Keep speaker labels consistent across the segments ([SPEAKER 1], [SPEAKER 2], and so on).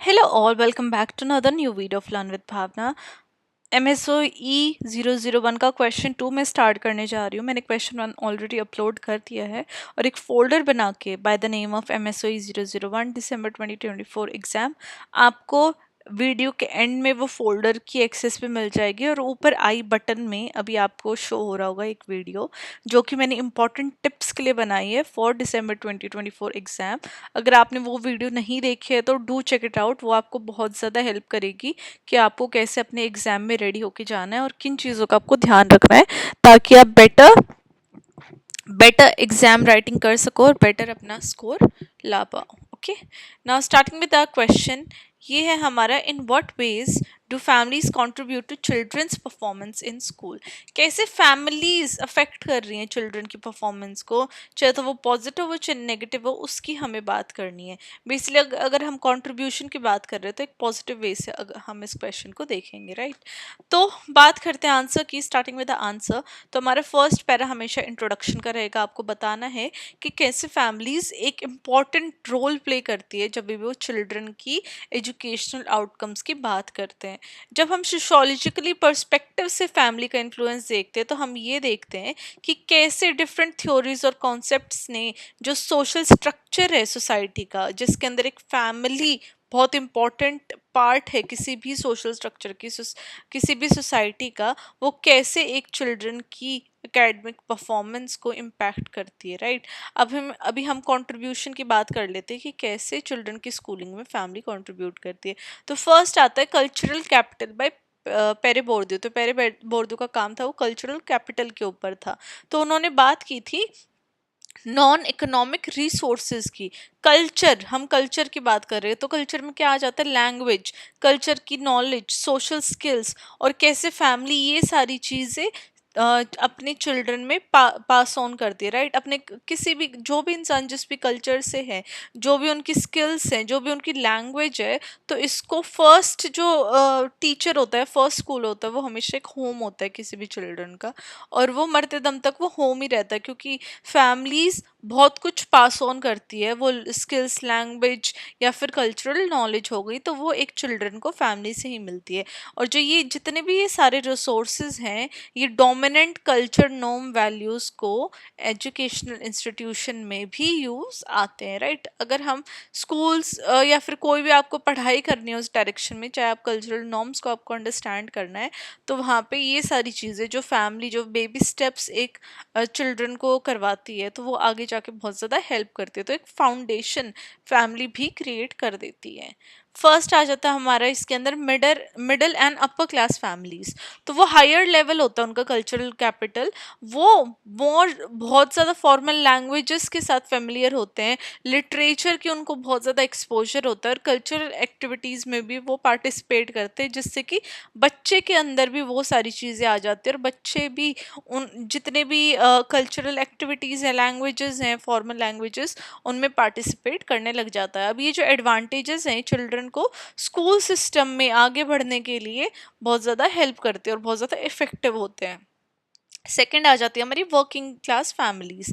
[SPEAKER 1] Hello all, welcome back to another new video of Learn with Bhavna. MSOE 001 का question 2 मैं start करने जा रही हूँ. मैंने क्वेश्चन 1 ऑलरेडी अपलोड कर दिया है और एक फोल्डर बना के by the name of MSOE 001 December 2024 exam आपको वीडियो के एंड में वो फोल्डर की एक्सेस पे मिल जाएगी और ऊपर आई बटन में अभी आपको शो हो रहा होगा एक वीडियो जो कि मैंने इंपॉर्टेंट टिप्स के लिए बनाई है फॉर दिसंबर 2024 एग्जाम. अगर आपने वो वीडियो नहीं देखी है तो डू चेक इट आउट. वो आपको बहुत ज़्यादा हेल्प करेगी कि आपको कैसे अपने एग्जाम में रेडी होके जाना है और किन चीज़ों का आपको ध्यान रखना है ताकि आप बेटर बेटर एग्जाम राइटिंग कर सको और बेटर अपना स्कोर ला पाओ. Okay, now starting with the question. ये है हमारा, in what ways do families contribute to children's performance in school. कैसे फैमिलीज अफेक्ट कर रही हैं चिल्ड्रन की परफॉर्मेंस को, चाहे तो वो पॉजिटिव हो चाहे नेगेटिव हो, उसकी हमें बात करनी है. बेसिकली अगर हम कंट्रीब्यूशन की बात कर रहे हैं तो एक पॉजिटिव वे से अगर हम इस क्वेश्चन को देखेंगे, राइट. तो बात करते हैं आंसर की. स्टार्टिंग विद द आंसर, तो हमारा फर्स्ट पैरा हमेशा इंट्रोडक्शन का रहेगा. आपको बताना है कि कैसे फैमिलीज एक इम्पॉर्टेंट रोल प्ले करती है जब भी वो चिल्ड्रन की एजुकेशनल आउटकम्स की बात करते हैं. जब हम सोशियोलॉजिकली पर्सपेक्टिव से फैमिली का इन्फ्लुएंस देखते हैं तो हम ये देखते हैं कि कैसे डिफरेंट थ्योरीज और कॉन्सेप्ट्स ने जो सोशल स्ट्रक्चर है सोसाइटी का, जिसके अंदर एक फैमिली बहुत इंपॉर्टेंट पार्ट है किसी भी सोशल स्ट्रक्चर की, किसी भी सोसाइटी का, वो कैसे एक चिल्ड्रन की एकेडमिक परफॉर्मेंस को इम्पैक्ट करती है, राइट. अभी हम कंट्रीब्यूशन की बात कर लेते हैं कि कैसे चिल्ड्रन की स्कूलिंग में फैमिली कंट्रीब्यूट करती है. तो फर्स्ट आता है कल्चरल कैपिटल बाय पेरे बोर्दियो. तो पेरे बोर्दियो का काम था, वो कल्चरल कैपिटल के ऊपर था. तो उन्होंने बात की थी नॉन इकोनॉमिक रिसोर्सेज की. कल्चर, हम कल्चर की बात कर रहे हैं तो कल्चर में क्या आ जाता है, लैंग्वेज, कल्चर की नॉलेज, सोशल स्किल्स, और कैसे फैमिली ये सारी चीज़ें अपने चिल्ड्रन में पास ऑन करती है, राइट. अपने किसी भी, जो भी इंसान जिस भी कल्चर से है, जो भी उनकी स्किल्स हैं, जो भी उनकी लैंग्वेज है, तो इसको फर्स्ट जो टीचर होता है, फर्स्ट स्कूल होता है, वो हमेशा एक होम होता है किसी भी चिल्ड्रन का. और वो मरते दम तक वो होम ही रहता है क्योंकि फैमिलीज बहुत कुछ पास ऑन करती है. वो स्किल्स, लैंग्वेज या फिर कल्चरल नॉलेज हो गई तो वो एक चिल्ड्रन को फैमिली से ही मिलती है. और जो ये जितने भी ये सारे रिसोर्सेज हैं, ये डोमिनेंट कल्चर, नॉर्म, वैल्यूज़ को एजुकेशनल इंस्टीट्यूशन में भी यूज़ आते हैं, राइट. अगर हम स्कूल्स या फिर कोई भी आपको पढ़ाई करनी है उस डायरेक्शन में, चाहे आप कल्चरल नॉर्म्स को आपको अंडरस्टैंड करना है, तो वहाँ पे ये सारी चीज़ें जो फैमिली, जो बेबी स्टेप्स एक चिल्ड्रन को करवाती है, तो वो आगे जाके बहुत ज़्यादा हेल्प करती है. तो एक फाउंडेशन फैमिली भी क्रिएट कर देती है. फर्स्ट आ जाता है हमारा इसके अंदर middle and upper class families. तो वो हायर लेवल होता है उनका कल्चरल कैपिटल. वो मोर बहुत ज़्यादा फॉर्मल लैंग्वेजेस के साथ फेमिलियर होते हैं, लिटरेचर की उनको बहुत ज़्यादा एक्सपोजर होता है और कल्चरल एक्टिविटीज़ में भी वो पार्टिसिपेट करते हैं, जिससे कि बच्चे के अंदर भी वो सारी चीज़ें आ जाती है और बच्चे भी उन जितने भी कल्चरल एक्टिविटीज़ हैं, लैंग्वेजेस हैं, फॉर्मल लैंग्वेजेस, उनमें पार्टिसिपेट करने लग जाता है. अब ये जो एडवांटेजेस हैं चिल्ड्रन को स्कूल सिस्टम में आगे बढ़ने के लिए बहुत ज़्यादा हेल्प करते हैं और बहुत ज़्यादा इफेक्टिव होते हैं. सेकेंड आ जाती है हमारी working class families.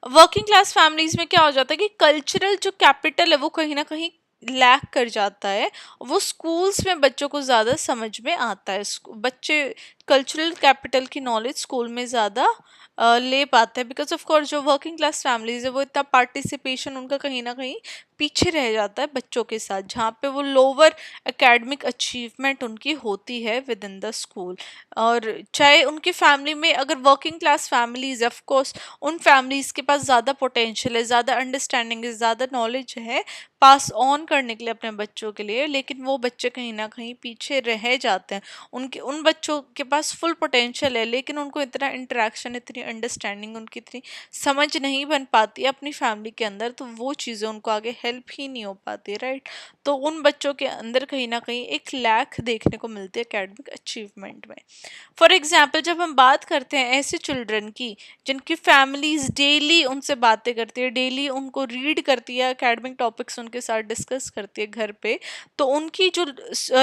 [SPEAKER 1] Working class families में क्या हो जाता है कि कल्चरल जो कैपिटल है वो कहीं ना कहीं लैक कर जाता है. वो स्कूल्स में बच्चों को ज़्यादा समझ में आता है. बच्चे कल्चरल कैपिटल की नॉलेज स्कूल में ज़्यादा ले पाते हैं, बिकॉज ऑफ कोर्स जो वर्किंग क्लास फैमिलीज है वो इतना पार्टिसिपेशन उनका कहीं ना कहीं पीछे रह जाता है बच्चों के साथ, जहाँ पे वो लोअर एकेडमिक अचीवमेंट उनकी होती है विद इन द स्कूल. और चाहे उनकी फैमिली में अगर working class families, of course उन फैमिलीज के पास ज़्यादा पोटेंशियल है, ज़्यादा अंडरस्टैंडिंग है, ज़्यादा नॉलेज है पास ऑन करने के लिए अपने बच्चों के लिए, लेकिन वो बच्चे कहीं ना कहीं पीछे रह जाते हैं. उन बच्चों के पास फुल पोटेंशियल है लेकिन उनको इतना इंटरेक्शन, इतनी अंडरस्टैंडिंग, उनकी इतनी समझ नहीं बन पाती है अपनी फैमिली के अंदर, तो वो चीज़ें उनको आगे हेल्प ही नहीं हो पाती, राइट. तो उन बच्चों के अंदर कहीं ना कहीं एक लैक देखने को मिलती है एकेडमिक अचीवमेंट में. फॉर एग्जाम्पल जब हम बात करते हैं ऐसे चिल्ड्रन की जिनकी फैमिलीज डेली उनसे बातें करती है, डेली उनको रीड करती है, एकेडमिक टॉपिक्स उनके साथ डिस्कस करती है घर पे, तो उनकी जो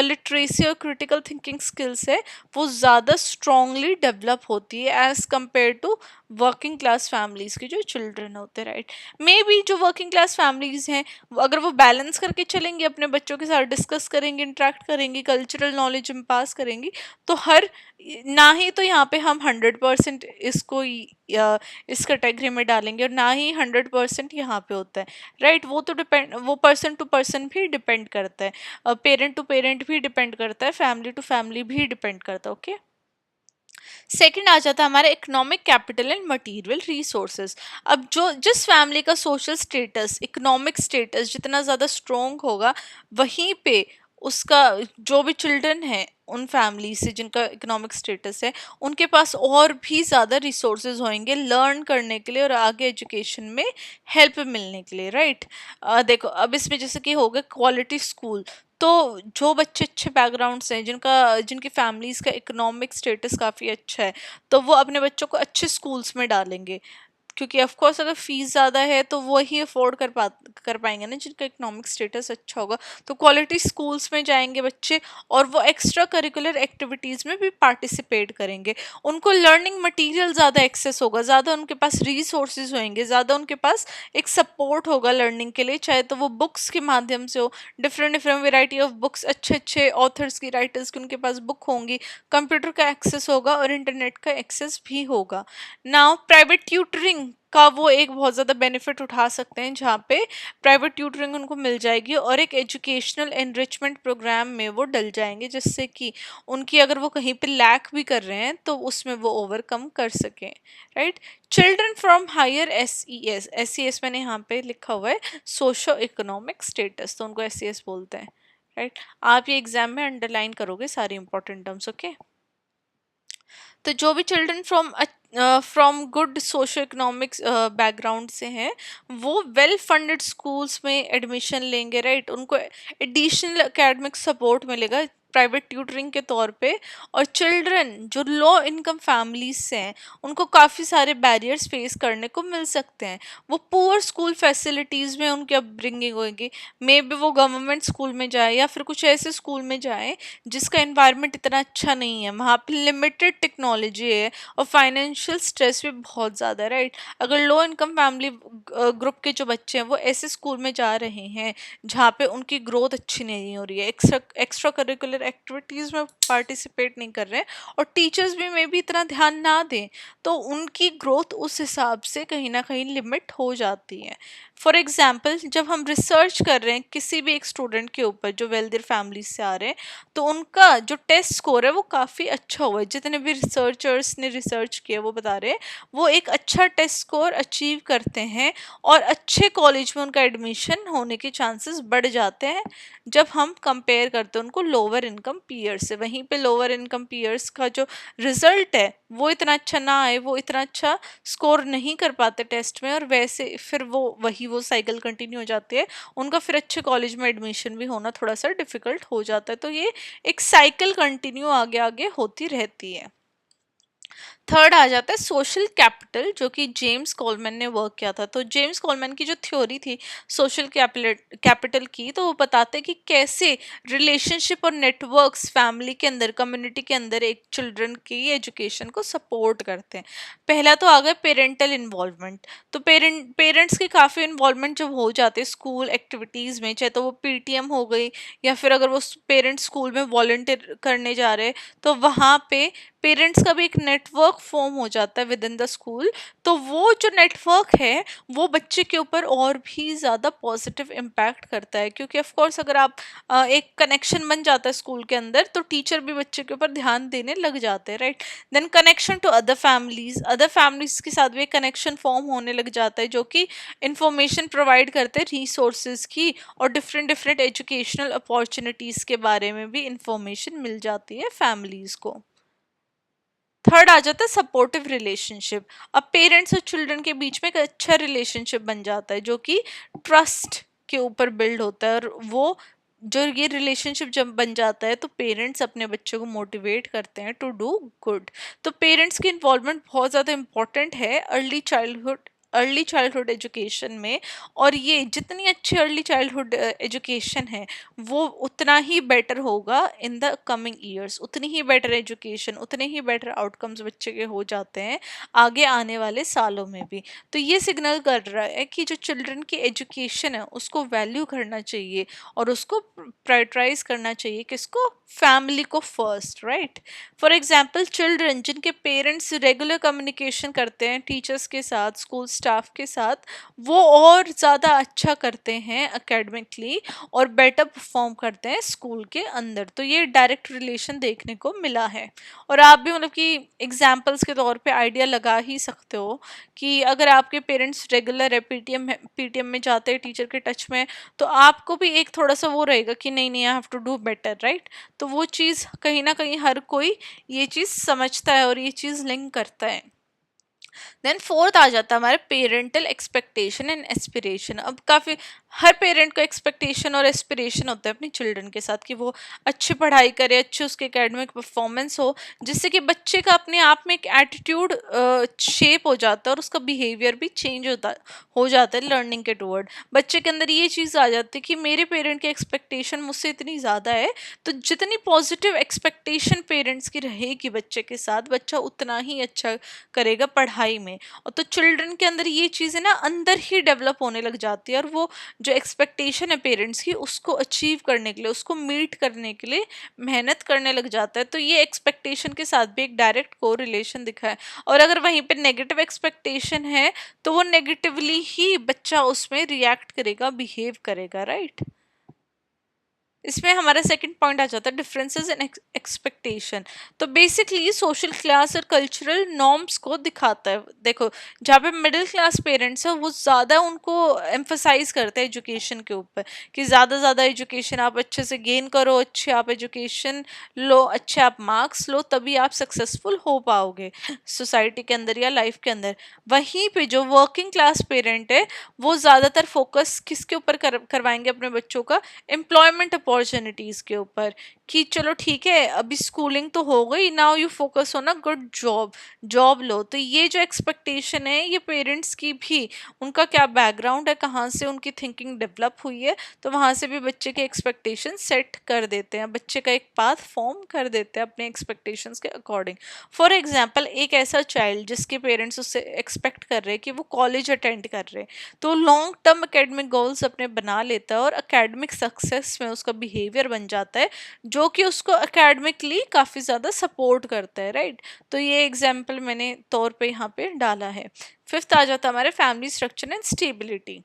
[SPEAKER 1] लिटरेसी और क्रिटिकल थिंकिंग स्किल्स है वो ज़्यादा स्ट्रांगली डेवलप होती है as compare to working class families के जो चिल्ड्रन होते हैं, राइट। मे बी जो वर्किंग क्लास फैमिलीज़ हैं अगर वो बैलेंस करके चलेंगे, अपने बच्चों के साथ डिस्कस करेंगे, इंटरेक्ट करेंगी, कल्चरल नॉलेज में पास करेंगी, तो हर ना ही तो यहाँ पे हम 100% इसको इस कैटेगरी में डालेंगे और ना ही 100% यहाँ पे होता है, राइट। वो तो डिपेंड, वो पर्सन टू पर्सन भी डिपेंड करता है, पेरेंट टू पेरेंट भी डिपेंड करता है, फैमिली टू फैमिली भी डिपेंड करता है, ओके। सेकंड आ जाता है हमारा economic capital and material resources. अब जो जिस फैमिली का सोशल स्टेटस, इकोनॉमिक स्टेटस जितना ज़्यादा स्ट्रोंग होगा, वहीं पे उसका जो भी चिल्ड्रन है उन फैमिली से जिनका इकोनॉमिक स्टेटस है, उनके पास और भी ज़्यादा रिसोर्सेज होंगे लर्न करने के लिए और आगे एजुकेशन में हेल्प मिलने के लिए, राइट। देखो अब इसमें जैसे कि हो गया क्वालिटी स्कूल, तो जो बच्चे अच्छे बैकग्राउंड से हैं, जिनकी फैमिलीज़ का इकोनॉमिक स्टेटस काफ़ी अच्छा है, तो वो अपने बच्चों को अच्छे स्कूल्स में डालेंगे, क्योंकि ऑफ कोर्स अगर फीस ज़्यादा है तो वो ही अफोर्ड कर पाएंगे ना जिनका इकोनॉमिक स्टेटस अच्छा होगा। तो क्वालिटी स्कूल्स में जाएंगे बच्चे और वो एक्स्ट्रा करिकुलर एक्टिविटीज़ में भी पार्टिसिपेट करेंगे, उनको लर्निंग मटेरियल ज़्यादा एक्सेस होगा, ज़्यादा उनके पास रिसोर्सेज होंगे, ज़्यादा उनके पास एक सपोर्ट होगा लर्निंग के लिए, चाहे तो वो बुक्स के माध्यम से हो, different different variety of books, अच्छे अच्छे ऑथर्स की, राइटर्स की उनके पास बुक होंगी, कंप्यूटर का एक्सेस होगा और इंटरनेट का एक्सेस भी होगा। नाउ प्राइवेट ट्यूटरिंग का वो एक बहुत ज़्यादा बेनिफिट उठा सकते हैं, जहाँ पे प्राइवेट ट्यूटरिंग उनको मिल जाएगी और एक एजुकेशनल एनरिचमेंट प्रोग्राम में वो डल जाएंगे, जिससे कि उनकी अगर वो कहीं पे लैक भी कर रहे हैं तो उसमें वो ओवरकम कर सकें, right. Children from higher S C S मैंने यहाँ पे लिखा हुआ है सोशो इकोनॉमिक स्टेटस, तो उनको SES बोलते हैं, राइट। आप ये एग्जाम में अंडरलाइन करोगे सारी इंपॉर्टेंट टर्म्स, ओके। तो जो भी children from good socio economics background से हैं, वो वेल फंडेड स्कूल्स में एडमिशन लेंगे, राइट। उनको एडिशनल एकेडमिक सपोर्ट मिलेगा प्राइवेट ट्यूटरिंग के तौर पे। और चिल्ड्रन जो लो इनकम फैमिलीज से हैं, उनको काफ़ी सारे बैरियर्स फेस करने को मिल सकते हैं, वो पुअर स्कूल फैसिलिटीज़ में उनकी अपब्रिंगिंग होगी, मे बी वो गवर्नमेंट स्कूल में जाए या फिर कुछ ऐसे स्कूल में जाए जिसका एनवायरनमेंट इतना अच्छा नहीं है, वहाँ पे लिमिटेड टेक्नोलॉजी है और फाइनेंशियल स्ट्रेस भी बहुत ज़्यादा है, राइट। अगर लो इनकम फैमिली ग्रुप के जो बच्चे हैं वो ऐसे स्कूल में जा रहे हैं जहाँ पे उनकी ग्रोथ अच्छी नहीं हो रही है, एक्स्ट्रा करिकुलर एक्टिविटीज़ में पार्टिसिपेट नहीं कर रहे हैं और टीचर्स भी मे भी इतना ध्यान ना दें, तो उनकी ग्रोथ उस हिसाब से कहीं ना कहीं लिमिट हो जाती है। फॉर एग्जाम्पल जब हम रिसर्च कर रहे हैं किसी भी एक स्टूडेंट के ऊपर जो वेल्दियर फैमिली से आ रहे हैं, तो उनका जो टेस्ट स्कोर है वो काफ़ी अच्छा हुआ है, जितने भी रिसर्चर्स ने रिसर्च किया वो बता रहे हैं वो एक अच्छा टेस्ट स्कोर अचीव करते हैं और अच्छे कॉलेज में उनका एडमिशन होने के चांसेस बढ़ जाते हैं जब हम कंपेयर करते हैं उनको लोअर इनकम पीयर्स से। वहीं पे लोअर इनकम पीयर्स का जो रिजल्ट है वो इतना अच्छा ना आए, वो इतना अच्छा स्कोर नहीं कर पाते टेस्ट में, और वैसे फिर वो साइकिल कंटिन्यू हो जाती है, उनका फिर अच्छे कॉलेज में एडमिशन भी होना थोड़ा सा डिफिकल्ट हो जाता है। तो ये एक साइकिल कंटिन्यू आगे आगे होती रहती है। थर्ड आ जाता है सोशल कैपिटल, जो कि जेम्स कोलमैन ने वर्क किया था। तो जेम्स कोलमैन की जो थ्योरी थी सोशल कैपिटल की, तो वो बताते हैं कि कैसे रिलेशनशिप और नेटवर्क्स फैमिली के अंदर, कम्युनिटी के अंदर एक चिल्ड्रन की एजुकेशन को सपोर्ट करते हैं। पहला तो आ गया पेरेंटल इन्वॉल्वमेंट। तो पेरेंट्स की काफ़ी इन्वॉल्वमेंट जब हो जाते हैं स्कूल एक्टिविटीज़ में, चाहे तो वो PTM हो गई या फिर अगर वो पेरेंट्स स्कूल में वॉलंटियर करने जा रहे हैं, तो वहाँ पे पेरेंट्स का भी एक नेटवर्क फॉर्म हो जाता है विद इन द स्कूल। तो वो जो नेटवर्क है वो बच्चे के ऊपर और भी ज़्यादा पॉजिटिव इम्पैक्ट करता है, क्योंकि ऑफ कोर्स अगर आप एक कनेक्शन बन जाता है स्कूल के अंदर, तो टीचर भी बच्चे के ऊपर ध्यान देने लग जाते हैं, right. Then connection to other families के साथ भी एक कनेक्शन फॉर्म होने लग जाता है, जो कि इंफॉर्मेशन प्रोवाइड करते हैं रिसोर्सेज की, और डिफरेंट डिफरेंट एजुकेशनल अपॉर्चुनिटीज़ के बारे में भी इंफॉर्मेशन मिल जाती है फैमिलीज़ को। थर्ड आ जाता है सपोर्टिव रिलेशनशिप। अब पेरेंट्स और चिल्ड्रन के बीच में एक अच्छा रिलेशनशिप बन जाता है, जो कि ट्रस्ट के ऊपर बिल्ड होता है, और वो जो ये रिलेशनशिप जब बन जाता है तो पेरेंट्स अपने बच्चों को मोटिवेट करते हैं टू डू गुड। तो पेरेंट्स की इन्वॉल्वमेंट बहुत ज़्यादा इंपॉर्टेंट है अर्ली चाइल्डहुड एजुकेशन में, और ये जितनी अच्छी अर्ली चाइल्डहुड एजुकेशन है वो उतना ही बेटर होगा इन द कमिंग ईयर्स, उतनी ही बेटर एजुकेशन, उतने ही बेटर आउटकम्स बच्चे के हो जाते हैं आगे आने वाले सालों में भी। तो ये सिग्नल कर रहा है कि जो चिल्ड्रन की एजुकेशन है उसको वैल्यू करना चाहिए और उसको प्रायोरिटाइज करना चाहिए, किसको, फैमिली को first, right. For example children जिनके पेरेंट्स रेगुलर कम्युनिकेशन करते हैं टीचर्स के साथ, स्कूल स्टाफ के साथ, वो और ज़्यादा अच्छा करते हैं एकेडमिकली और बेटर परफॉर्म करते हैं स्कूल के अंदर। तो ये डायरेक्ट रिलेशन देखने को मिला है। और आप भी मतलब कि एग्जाम्पल्स के तौर पे आइडिया लगा ही सकते हो कि अगर आपके पेरेंट्स रेगुलर है, पीटीएम में जाते हैं, टीचर के टच में, तो आपको भी एक थोड़ा सा वो रहेगा कि नहीं नहीं, I have to do better, right. तो वो चीज़ कहीं ना कहीं हर कोई ये चीज़ समझता है और ये चीज़ लिंक करता है। देन फोर्थ आ जाता है हमारे पेरेंटल एक्सपेक्टेशन एंड एस्पिरेशन। अब काफ़ी हर पेरेंट को एक्सपेक्टेशन और एस्पिरेशन होता है अपने चिल्ड्रन के साथ कि वो अच्छी पढ़ाई करे, अच्छे उसके एकेडमिक परफॉर्मेंस हो, जिससे कि बच्चे का अपने आप में एक एटीट्यूड शेप हो जाता है और उसका बिहेवियर भी चेंज हो जाता है लर्निंग के टूवर्ड। बच्चे के अंदर ये चीज़ आ जाती है कि मेरे पेरेंट की एक्सपेक्टेशन मुझसे इतनी ज़्यादा है, तो जितनी पॉजिटिव एक्सपेक्टेशन पेरेंट्स की रहेगी बच्चे के साथ, बच्चा उतना ही अच्छा करेगा पढ़ाई में। और तो चिल्ड्रन के अंदर ये चीज़ें ना अंदर ही डेवलप होने लग जाती है और वो जो एक्सपेक्टेशन है पेरेंट्स की उसको अचीव करने के लिए, उसको मीट करने के लिए मेहनत करने लग जाता है। तो ये एक्सपेक्टेशन के साथ भी एक डायरेक्ट को रिलेशन दिखा है। और अगर वहीं पे नेगेटिव एक्सपेक्टेशन है तो वो नेगेटिवली ही बच्चा उसमें रिएक्ट करेगा, बिहेव करेगा, राइट। इसमें हमारा सेकंड पॉइंट आ जाता है डिफरेंसेस इन एक्सपेक्टेशन। तो बेसिकली सोशल क्लास और कल्चरल नॉर्म्स को दिखाता है। देखो, जहाँ पे मिडिल क्लास पेरेंट्स हैं वो ज़्यादा उनको एम्फसाइज करते हैं एजुकेशन के ऊपर कि ज़्यादा एजुकेशन आप अच्छे से गेन करो, अच्छे आप एजुकेशन लो, अच्छे आप मार्क्स लो, तभी आप सक्सेसफुल हो पाओगे सोसाइटी के अंदर या लाइफ के अंदर। वहीं पे जो वर्किंग क्लास पेरेंट है वो ज़्यादातर फोकस किसके ऊपर करवाएंगे अपने बच्चों का, एम्प्लॉयमेंट अपॉर्चुनिटीज़ के ऊपर, कि चलो ठीक है अभी स्कूलिंग तो हो गई, now you focus on a good job, job लो। तो ये जो एक्सपेक्टेशन है ये पेरेंट्स की भी, उनका क्या बैकग्राउंड है, कहाँ से उनकी थिंकिंग डेवलप हुई है, तो वहाँ से भी बच्चे के एक्सपेक्टेशन सेट कर देते हैं, बच्चे का एक पाथ फॉर्म कर देते हैं अपने एक्सपेक्टेशंस के अकॉर्डिंग। फॉर एग्जाम्पल एक ऐसा चाइल्ड जिसके पेरेंट्स उससे एक्सपेक्ट कर रहे हैं कि वो कॉलेज अटेंड कर रहे हैं, तो लॉन्ग टर्म एकेडमिक गोल्स अपने बना लेता है और एकेडमिक सक्सेस में उसका बिहेवियर बन जाता है जो कि उसको एकेडमिकली काफ़ी ज़्यादा सपोर्ट करता है, राइट। तो ये एग्जाम्पल मैंने तौर पे यहाँ पे डाला है। फिफ्थ आ जाता है हमारे फैमिली स्ट्रक्चर एंड स्टेबिलिटी।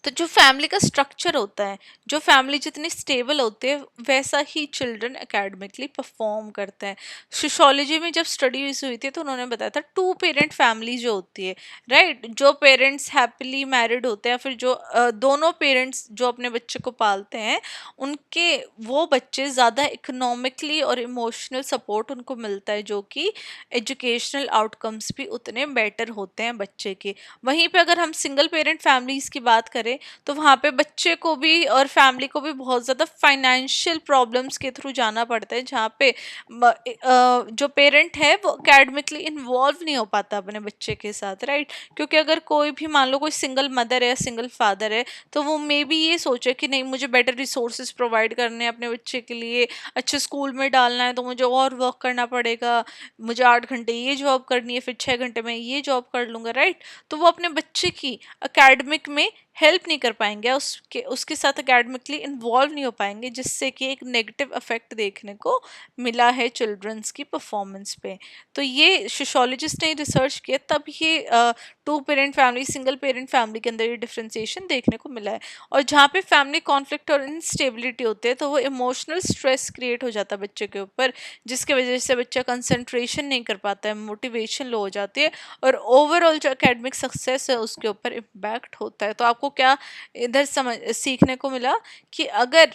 [SPEAKER 1] तो जो फैमिली का स्ट्रक्चर होता है, जो फैमिली जितनी स्टेबल होती है वैसा ही चिल्ड्रन एकेडमिकली परफॉर्म करते हैं। सोशियोलॉजी में जब स्टडीज हुई थी तो उन्होंने बताया था टू पेरेंट फैमिली जो होती है, राइट, जो पेरेंट्स हैप्पीली मैरिड होते हैं, फिर जो दोनों पेरेंट्स जो अपने बच्चे को पालते हैं, उनके वो बच्चे ज़्यादा इकोनॉमिकली और इमोशनल सपोर्ट उनको मिलता है, जो कि एजुकेशनल आउटकम्स भी उतने बेटर होते हैं बच्चे के। वहीं पे अगर हम सिंगल पेरेंट फैमिलीज़ की बात करें तो वहाँ पे बच्चे को भी और फैमिली को भी बहुत ज़्यादा फाइनेंशियल प्रॉब्लम्स के थ्रू जाना पड़ता है, जहाँ पे जो पेरेंट है वो एकेडमिकली इन्वॉल्व नहीं हो पाता अपने बच्चे के साथ, राइट। क्योंकि अगर कोई भी मान लो कोई सिंगल मदर है या सिंगल फादर है तो वो मे बी ये सोचे कि नहीं मुझे बेटर रिसोर्सेज प्रोवाइड करने हैं अपने बच्चे के लिए, अच्छे स्कूल में डालना है तो मुझे और वर्क करना पड़ेगा, मुझे 8 घंटे ये जॉब करनी है फिर 6 घंटे में ये जॉब कर लूँगा, राइट। तो वो अपने बच्चे की एकेडमिक में हेल्प नहीं कर पाएंगे, उसके साथ एकेडमिकली इन्वॉल्व नहीं हो पाएंगे, जिससे कि एक नेगेटिव इफेक्ट देखने को मिला है चिल्ड्रंस की परफॉर्मेंस पे। तो ये सोशियोलॉजिस्ट ने रिसर्च किया, तब ये two parent family, single parent family के अंदर ये डिफ्रेंसिएशन देखने को मिला है। और जहाँ पे फैमिली कॉन्फ्लिक्ट और इनस्टेबिलिटी होते हैं तो वो इमोशनल स्ट्रेस क्रिएट हो जाता है बच्चे के ऊपर, जिसके वजह से बच्चा कंसंट्रेशन नहीं कर पाता है, मोटिवेशन लो हो जाती है और ओवरऑल जो एकेडमिक सक्सेस है उसके ऊपर इम्पैक्ट होता है। तो आपको क्या इधर समझ सीखने को मिला कि अगर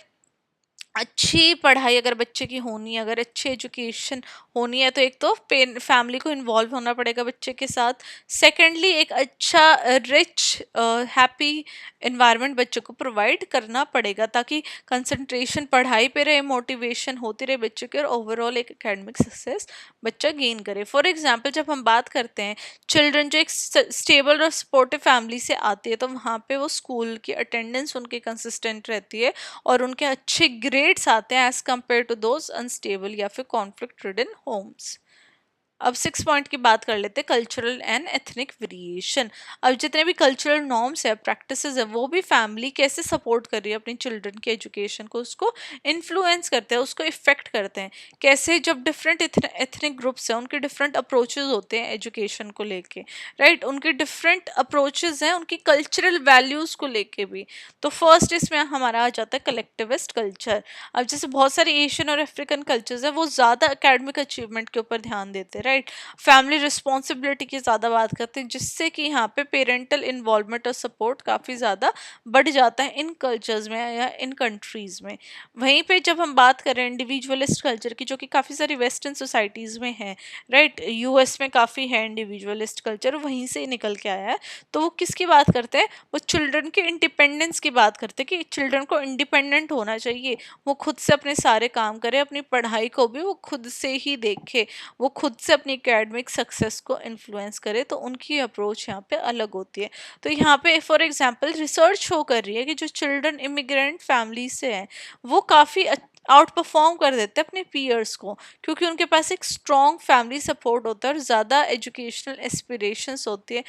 [SPEAKER 1] अच्छी पढ़ाई अगर बच्चे की होनी है, अगर अच्छी एजुकेशन होनी है, तो एक तो फैमिली को इन्वॉल्व होना पड़ेगा बच्चे के साथ। सेकेंडली एक अच्छा रिच हैप्पी इन्वायरमेंट बच्चों को प्रोवाइड करना पड़ेगा, ताकि कंसंट्रेशन पढ़ाई पे रहे, मोटिवेशन होती रहे बच्चों की, और ओवरऑल एक एकेडमिक सक्सेस बच्चा गेन करे। फॉर एग्जाम्पल, जब हम बात करते हैं चिल्ड्रन जो एक स्टेबल और सपोर्टिव फैमिली से आती है, तो वहाँ पे वो स्कूल की अटेंडेंस उनकी कंसिस्टेंट रहती है और उनके अच्छे ग्रेड्स आते हैं as compare to those unstable या फिर कॉन्फ्लिक्ट रिडन होम्स। अब 6 पॉइंट की बात कर लेते हैं, कल्चरल एंड एथनिक वेरिएशन। अब जितने भी कल्चरल नॉर्म्स है, प्रैक्टिसेस है, वो भी फैमिली कैसे सपोर्ट कर रही है अपनी चिल्ड्रन के एजुकेशन को, उसको इन्फ्लुएंस करते हैं, उसको इफेक्ट करते हैं। कैसे, जब डिफरेंट एथनिक ग्रुप्स हैं, उनके डिफरेंट अप्रोचेज होते हैं एजुकेशन को लेके, राइट, उनके डिफरेंट अप्रोचेज हैं उनकी कल्चरल वैल्यूज को लेके भी। तो फर्स्ट इसमें हमारा आ जाता है कलेक्टिविस्ट कल्चर। अब जैसे बहुत सारे एशियन और अफ्रीकन कल्चर्स है, वो ज़्यादा एकेडमिक अचीवमेंट के ऊपर ध्यान देते हैं, राइट, फैमिली रिस्पॉन्सिबिलिटी की ज़्यादा बात करते हैं, जिससे कि यहाँ पे पेरेंटल इन्वॉल्वमेंट और सपोर्ट काफ़ी ज़्यादा बढ़ जाता है इन कल्चर्स में या इन कंट्रीज़ में। वहीं पे जब हम बात करें इंडिविजुअलिस्ट कल्चर की, जो कि काफ़ी सारी वेस्टर्न सोसाइटीज़ में है, राइट, यूएस में काफ़ी है इंडिविजुअलिस्ट कल्चर, वहीं से ही निकल के आया है। तो वो किसकी बात करते हैं, वो चिल्ड्रन के इंडिपेंडेंस की बात करते हैं, कि चिल्ड्रन को इंडिपेंडेंट होना चाहिए, वो खुद से अपने सारे काम करे, अपनी पढ़ाई को भी वो खुद से ही देखे, वो खुद से अपनी एकेडमिक सक्सेस को इन्फ्लुएंस करे। तो उनकी अप्रोच यहाँ पे अलग होती है। तो यहाँ पे फॉर एग्जांपल रिसर्च शो कर रही है कि जो चिल्ड्रन इमिग्रेंट फैमिली से हैं, वो काफ़ी आउट परफॉर्म कर देते हैं अपने पीयर्स को, क्योंकि उनके पास एक स्ट्रॉन्ग फैमिली सपोर्ट होता है और ज़्यादा एजुकेशनल एस्पिरेशंस होती है।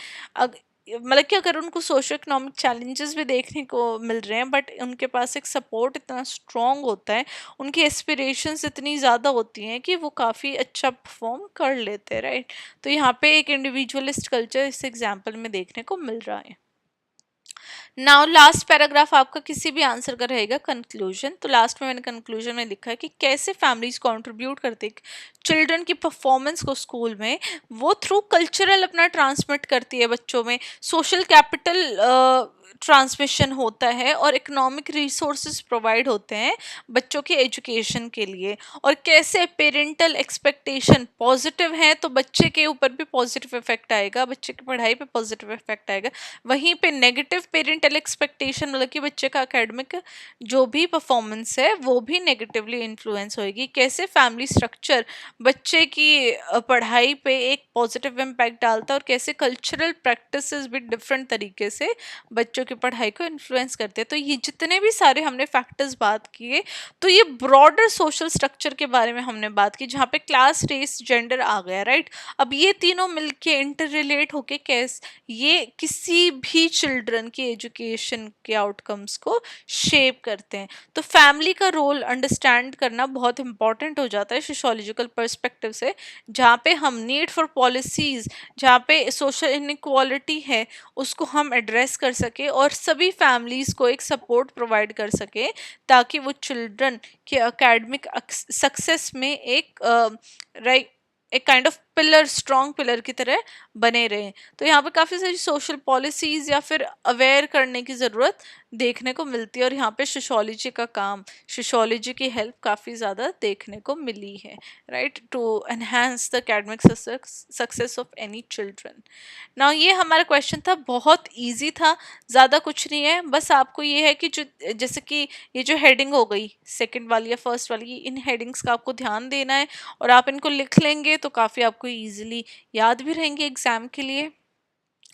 [SPEAKER 1] मतलब कि अगर उनको सोशो इकोनॉमिक चैलेंजेस भी देखने को मिल रहे हैं, बट उनके पास एक सपोर्ट इतना स्ट्रॉन्ग होता है, उनकी एस्पिरेशंस इतनी ज़्यादा होती हैं कि वो काफ़ी अच्छा परफॉर्म कर लेते हैं, राइट। तो यहाँ पे एक इंडिविजुअलिस्ट कल्चर इस एग्जाम्पल में देखने को मिल रहा है। नाउ लास्ट पैराग्राफ आपका किसी भी आंसर का रहेगा कंक्लूजन। तो लास्ट में मैंने कंक्लूजन में लिखा है कि कैसे फैमिलीज कंट्रीब्यूट करते चिल्ड्रन की परफॉर्मेंस को स्कूल में, वो थ्रू कल्चरल अपना ट्रांसमिट करती है बच्चों में, सोशल कैपिटल ट्रांसमिशन होता है, और इकोनॉमिक रिसोर्सेज प्रोवाइड होते हैं बच्चों के एजुकेशन के लिए। और कैसे पेरेंटल एक्सपेक्टेशन पॉजिटिव है तो बच्चे के ऊपर भी पॉजिटिव इफेक्ट आएगा, बच्चे की पढ़ाई पे पॉजिटिव इफेक्ट आएगा। वहीं पे नेगेटिव पेरेंटल एक्सपेक्टेशन, मतलब कि बच्चे का एकेडमिक जो भी परफॉर्मेंस है वो भी नेगेटिवली इन्फ्लुएंस होएगी। कैसे फैमिली स्ट्रक्चर बच्चे की पढ़ाई पे एक पॉजिटिव इम्पैक्ट डालता है, और कैसे कल्चरल प्रैक्टिसेस भी डिफरेंट तरीके से बच्चों की पढ़ाई को इन्फ्लुएंस करते हैं। तो ये जितने भी सारे हमने फैक्टर्स बात किए, तो ये ब्रॉडर सोशल स्ट्रक्चर के बारे में हमने बात की, जहाँ पे क्लास, रेस, जेंडर आ गया, राइट। अब ये तीनों मिलके इंटर रिलेट होके कैसे ये किसी भी चिल्ड्रन की एजुकेशन के आउटकम्स को शेप करते हैं। तो फैमिली का रोल अंडरस्टैंड करना बहुत इंपॉर्टेंट हो जाता है सोशोलॉजिकल पर्सपेक्टिव से, जहाँ पे हम नीड फॉर पॉलिसीज, जहाँ पे सोशल इनइक्वालिटी है, उसको हम एड्रेस कर सके और सभी फैमिलीज को एक सपोर्ट प्रोवाइड कर सके, ताकि वो चिल्ड्रन के एकेडमिक सक्सेस में एक राइट, एक kind of pillar, strong pillar की तरह बने रहे। तो यहाँ पे काफ़ी सारी सोशल पॉलिसीज़ या फिर अवेयर करने की ज़रूरत देखने को मिलती है, और यहाँ पे सोशोलॉजी का काम, सोशोलॉजी की हेल्प काफ़ी ज़्यादा देखने को मिली है, right, to enhance the academic success of any children. ना ये हमारा क्वेश्चन था, बहुत इजी था, ज़्यादा कुछ नहीं है, बस आपको ये है कि जो जैसे कि ये जो हेडिंग हो गई सेकंड वाली या फर्स्ट वाली, इन हेडिंग्स का आपको ध्यान देना है, और आप इनको लिख लेंगे तो काफ़ी आपको इजीली याद भी रहेंगे एग्जाम के लिए।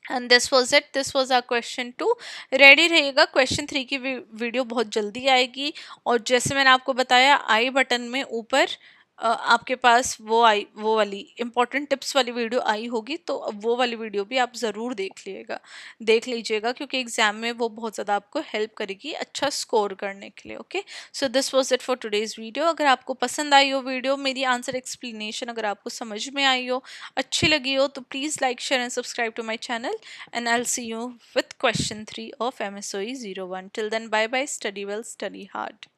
[SPEAKER 1] And this was it, this was our question 2। Ready रहिएगा, क्वेश्चन 3 की वीडियो बहुत जल्दी आएगी। और जैसे मैंने आपको बताया, आई बटन में ऊपर आपके पास वो वाली इंपॉर्टेंट टिप्स वाली वीडियो आई होगी, तो वो वाली वीडियो भी आप ज़रूर देख लीजिएगा, क्योंकि एग्जाम में वो बहुत ज़्यादा आपको हेल्प करेगी अच्छा स्कोर करने के लिए। Okay, so this was it for today's video. अगर आपको पसंद आई हो वीडियो, मेरी आंसर एक्सप्लेनेशन अगर आपको समझ में आई हो, अच्छी लगी हो, तो please like, share and subscribe to my channel, and I'll see you with question 3 of MSOE 01. Till then, bye bye, study well, study hard.